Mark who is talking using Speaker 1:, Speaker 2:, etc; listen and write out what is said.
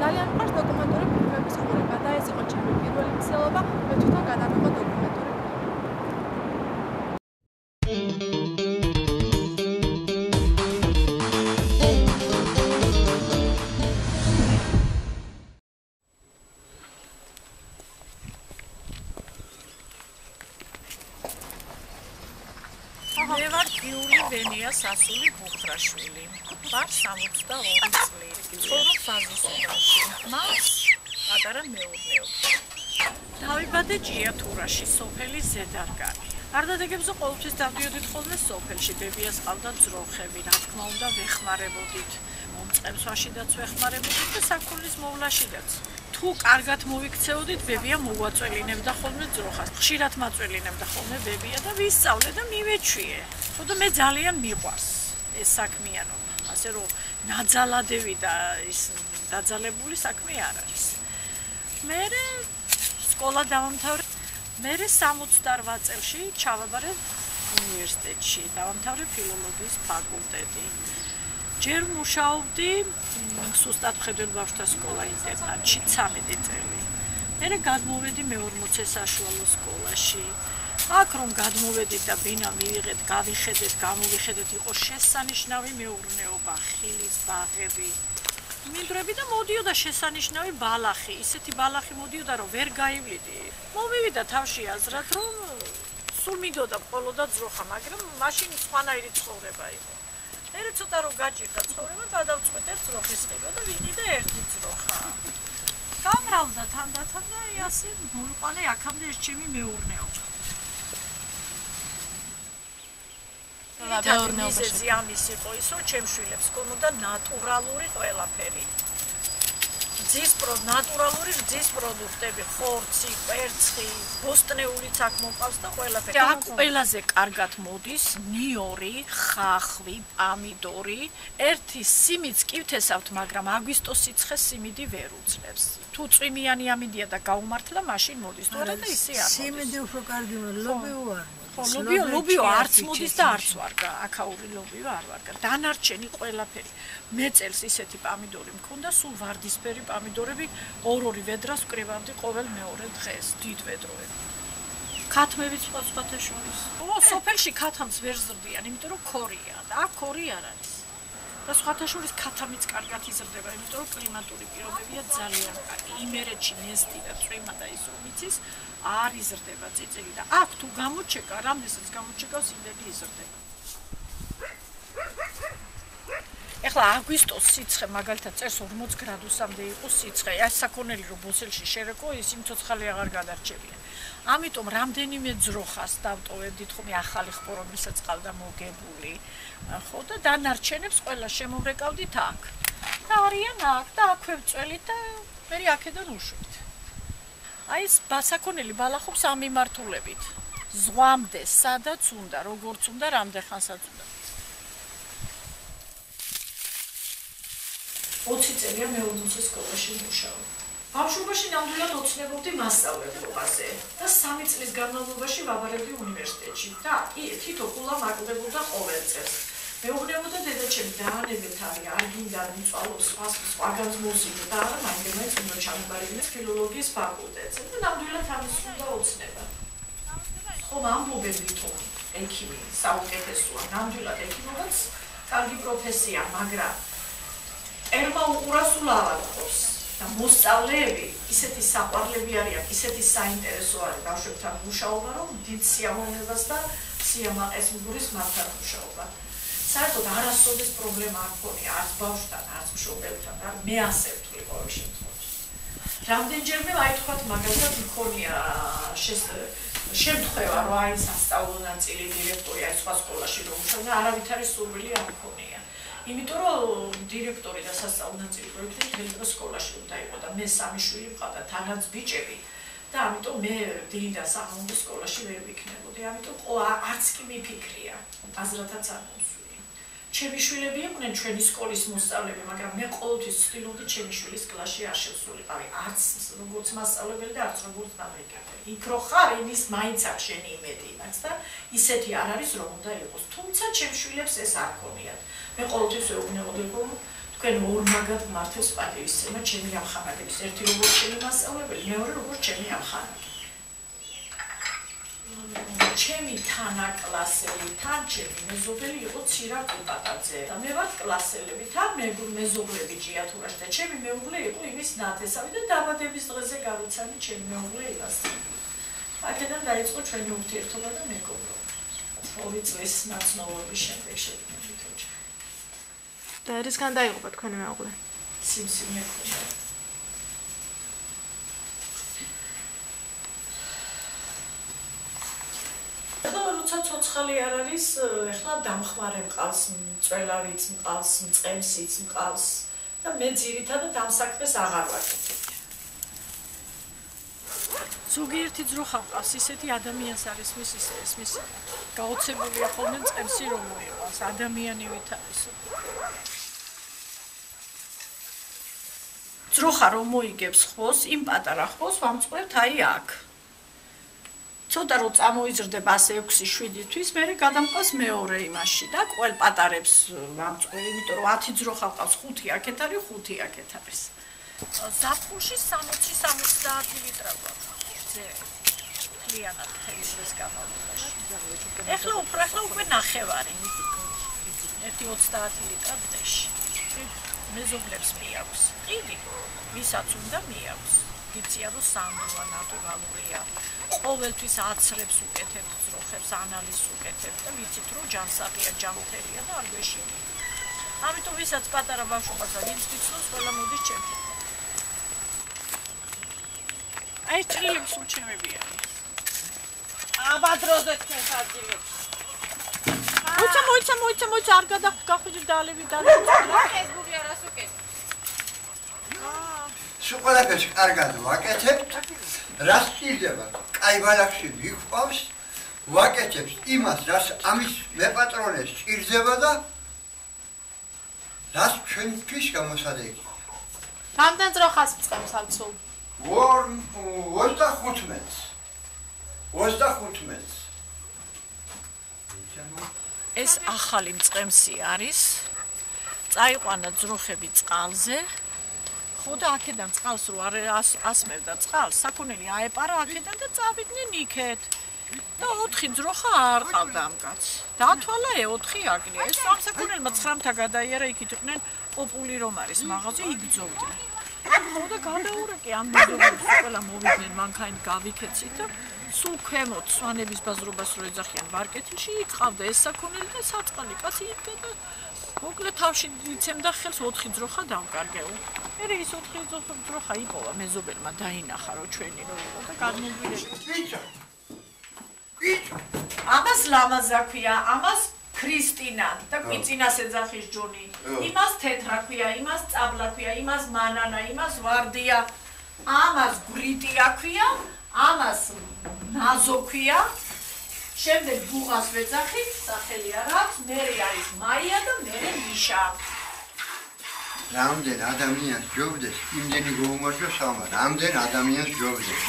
Speaker 1: ძალიან მყავს დოკუმენტური ფილმების ყურება და ეს იყო ჩემი პირველი მცდელობა მე თვითონ გადავიღო დოკუმენტური
Speaker 2: მე ვარ გიული ვენია სასული ბუხრაშვილი. ვარ 62 წლის. ცხოვრობ ფაზისობაში. მას პატარა მეურნეობა. დავიბადე ჭიათურაში, სოფელი ზედარგანი. არდადეგებზე ყოველთვის დავდიოდით ხოლმე სოფელში. ბებიას ყავდა ძროხები, რა თქმა უნდა, ვეხმარებოდით. მომწყებს ვაშიდაც ვეხმარებოდით და საქონლის მოვლაშიდაც. თუ კარგად მოვიქცეოდით, ბებია მოგვაწველინებდა ხოლმე ძროხას. ხშირად მაწველინებდა ხოლმე ბებია და ვისწავლე და მივეჩვიე. თუმცა მე ძალიან მიყვარს ეს საქმიანობა. ასე რომ ნაძალადევი და ის დაძალებული საქმე არ არის. მე სკოლა დავამთავრე. მე 68 წელში ჩავაბარე უნივერსიტეტში, დავამთავრე ფილოლოგიის ფაკულტეტი. ჯერ მუშაობდი სუსტად მხედრულ ბავშვთა სკოლა-ინტერნატში 13 წელი. მერე გადმოვედი მე-40 საშუალო სკოლაში. აქ რომ გადმოვედით და ბინა მივიღეთ, გავიხედეთ, გამოვიხედეთ, იყო შესანიშნავი მეურნეობა, ხილის ბაღები. მინდვრები და მოდიოდა შესანიშნავი ბალახი, ისეთი ბალახი მოდიოდა, რომ ვერ გაივლიდი. მომივიდა თავში აზრად, რომ სულ მინდოდა ყოლოდა ძროხა, მაგრამ მაშინ სხვანაირი ცხოვრება იყო. მერე ცოტა რომ გაჭირდა ცხოვრება, გადავწყვეტ ერთ ძროხის ყიდვა და ვიყიდე ერთი ძროხა. გამრავლდა თანდათან და ასე მოვიყვანე აქამდე ეს ჩემი მეურნეობა. მეურნეობაში ამის იყო ის, რომ ჩემ შვილებს ჰქონოდა ნატურალური ყველაფერი. ნატურალური რძის პროდუქტები, ხორცი, კვერცხი, ბოსტნეულიც აქ მოყავს და ყველაფერი. აქ ყველაზე კარგად მოდის ნიორი, ხახვი, პამიდორი. ერთი სიმიც კი ვთესავთ, მაგრამ აგვისტოს სიცხეს სიმიდი ვერ უძლებს. თუ წვიმიანი ამიდია და გაუმართლა, მაშინ მოდის. თორე და ისე არ მოდის.
Speaker 3: სიმიდი უფრო კარგი ლობიო არ.
Speaker 2: ლობიო არც მოდის და არც ვარგა, აქაური ლობიო არ ვარგა. დანარჩენი ყველაფერი. მე წელს ისეთი პამიდორი მქონდა, სულ ვარდისფერი პამიდორები 2-2 ვედრას ვკრივავდი ყოველ მეორე დღეს, დიდ ვედროები. ქათმებიც სხვათა შორის. სოფელში ქათამს ვერ ზრდიან, იმიტომ რომ ქორია და აქ ქორი არ არის. და სხვათა შორის ქათამიც კარგად იზრდება, იმიტომ რომ კლიმატური პირობებია ძალიან კარგი. იმერეთში ნესტი და წვიმა და ის ომიცის არ იზრდება წიწილი და აქ თუ გამოჩეკა, რამდენსაც გამოჩეკავს, იმდენი იზრდება. ეხლა აგვისტოს სიცხე მაგალითად წერს 40 გრადუსამდე იყოს სიცხე. ეს საქონელი რომ ბოსელში შერეკო, ის იმ ცოცხალი აღარ გადარჩებია. ამიტომ რამდენიმე ძროხას დავტოვებდით ხომ ახალი ხპო რომელსაც ყავდა მოგებული. ხო და დანარჩენებს ყველა შემოვრეკავდით აქ. და არიან აქ და აქვე ვწველით და მე აქედან უშვით. აი ეს საქონელი ბალახობს ამ მიმართულებით. ზღვამდე, სადაც უნდა, როგორც უნდა, რამდენხანსაც უნდა. 20 წელია მე-40 სკოლაში მუშაობ. ბავშვობაში ნამდვილად ოცნებობდი მასწავლებლობაზე და 3 წლის განმავლობაში ვაბარებდი უნივერსიტეტში და თითო კულა მაკლდებოდა ყოველ წელს. მეუბნებოდა დედაჩემი დაანებეთ არის, არ გინდა მიწვალობს სხვაგანს მოსიდო და არა მაინც უნდა ჩამოვარდნეს ფილოლოგიის ფაკულტეტზე და ნამდვილად ამის უნდა ოცნება. ხომ ამბობენ თვითონ ექიმი საუკეთესოა, ნამდვილად ექიმობაც კარგი პროფესია, მაგრამ ერმა უყურასულ ავადმყოფს და მოსწავლეები ისეთი საყვარლები არიან, ისეთი საინტერესო არის ბავშვებთან მუშაობა, რომ დიდ სიამოვნებას და სიამაყეს მგურის მათთან მუშაობა. საერთოდ არასოდეს პრობლემა არ მქონია, არც ბავშვთან, არც მშობელთან, მე ასე ვთვლი ყოველ შემთხვევაში. რამდენჯერმე აი თქვათ მაგალითად მქონია შემთხვევა, რომ აი სასწავლო ნაწილი დირექტორი აი სხვა სკოლაში რომ მუშაობდა, არავითარი სურვილი არ მქონია. იმიტომ რომ დირექტორი და სასწავლო ნაწილი პროექტი მთელი დრო სკოლაში უნდა იყო და მე 3 შვილი მყავდა, თანაც ბიჭები და ამიტომ მე დილიდან საღამომდე სკოლაში ვერ ვიქნებოდი. ამიტომ არც კი მიფიქრია, აზრათაც არ მომსვლია. ჩემი შვილები იყვნენ ჩვენი სკოლის მოსწავლეები, მაგრამ მე ყოველთვის ვცდილობდი ჩემი შვილის კლასში არ შევსულიყავი, არც როგორც მასწავლებელი და არც როგორც დამრიგებელი. იქ რო ხარ, იმის მაინც აქვს შენი იმედი იმას და ისეთი არ არის რომ უნდა იყოს. თუმცა ჩემ შვილებს ეს არ ქონიათ. მე ყოველთვის ვეუბნებოდი რომ თქვენ ორ მაგად მართებს პატივისცემა ჩემი ამხანაგების. ერთი როგორც ჩემი მასწავლებელი, მეორე როგორც ჩემი ამხანაგი. ჩემი თანაკლასელი, თან ჩემი მეზობელი იყო ცირა კუპატაძე და მე ვარ კლასელები, თან მეზობლები ჭიათურაში და ჩემი მეუღლე იყო იმის ნათესავი და დაბადების დღეზე გავიცანი ჩემი მეუღლე ივასთან. აქედან დაიწყო ჩვენი ურთიერთობა და მეგობრობა. 2 წლის ნაცნობობის შემდეგ შევიდით ოჯახი.
Speaker 1: და რისგან დაიღუპა თქვენი მეუღლე?
Speaker 2: სიმსივნე ჰქონდა. როცა ცოცხალი არ არის, ეხლა დამხმარე მყავს, მწველავიც მყავს, მწყემსიც მყავს და მე ძირითადად ამ საქმეს აღარ ვაკეთებ. ზოგიერთი ძროხა მყავს, ისეთი ადამიანს არის მის გაოცებულია ხოლმე მწყემსი რომ მოიყვანს, ადამიანივით არის. ძროხა რომ მოიგებს ხბოს, იმ პატარა ხბოს ვამწყვრევთ აი აქ. ცოტა რო წამოიზრდება ასე 6-7 თვის, მერე გადამყავს მეორე იმაში და ყველ პატარებს ვამწყვრევ, იმიტომ რომ 10 ძროხა ყავს, 5 აქეთ არის, 5 აქეთ არის. ზაფხულში 60-70 ლიტრა გვაქვს. ზე ხლიანად თელის გამოვიდა. ეხლა უკვე ნახევარი. ერთი 30 ლიტრა დღეში. მეზობლებს მიაქვს. ყიდი, ვისაც უნდა მიაქვს. იცია რომ სანდოა ნატურალურია. ყოველთვის აცრებს უკეთებთ ძროხებს, ანალიზს უკეთებთ და ვიცით რომ ჯანსაღია, ჯანმრთელია და არ გვეშინია. ამიტომ ვისაც პატარა ბავშვობაზე ვინც გიცნობს, ყველა მოდის ჩემთან. აი ჭრილები სულ ჩემები არის. აბა დროზე თქვენს ადგილებში. მოიცა, არ გადახვიდე დალები.
Speaker 4: ფეისბუქი არას უკეთ.
Speaker 5: ყველაფერს კარგად ვაკეთებთ, რას სჭირდება, კაი ბალახში ვიყვავს, ვაკეთებთ იმას, რას ამის მეპატრონეს სჭირდება და რას ჩვენთვის გამოსადეგია.
Speaker 1: რამდენ ძროხას მწყემს ავცულ?
Speaker 5: 25.
Speaker 2: ეს ახალი მწყემსი არის. წაიყვანა ძროხები წყალზე. ხო და აქედან წყალს რო არ ასმევდა წყალს, საქონელი აეპარა აქედან და წავიდნენ იქეთ. და 4 ძროხა არ ყავდა ამ კაცს. დაათვალა 4 აგნია. ეს ამ საქონელმა 9-მთა გადაიარა, იქით იყვნენ პოპული რომ არის მაღაზია, იგძოვდნენ. ხო და გადაურეკე ამ მეზობლებს ყველა მოვიდნენ მანქანით გავიქეცით და სულ ქვემოთ სვანების ბაზრობას რო ეძახიან მარკეტინგში, იქ ყავდა ეს საქონელი და საწყალი კაცი იდგა და მოკლედ თავში იცემდა ხელს 4 ძროხა დავკარგეო. მერე ის 4 ძროხა იპოვა მეზობელმა დაინახა რომ ჩვენი რო იყო და გადმოგვირეკეთ. ამას ლამაზა ქვია, ამას ქრისტინა და კვიცინას ეძახის ჯონი. იმას თეთრა ქვია, იმას წაბლა ქვია, იმას მანანა, იმას ვარდია. ამას გრიტია ქვია, ამას ნაზო ქვია. შემდეგ ბუღას ვეძახით, სახელი არ აქვს, მერე არის მაია და მერე მიშა.
Speaker 5: რამდენ ადამიანს ჯობდეს, იმდენი გაუმარჯოს სამა, რამდენ ადამიანს ჯობდეს.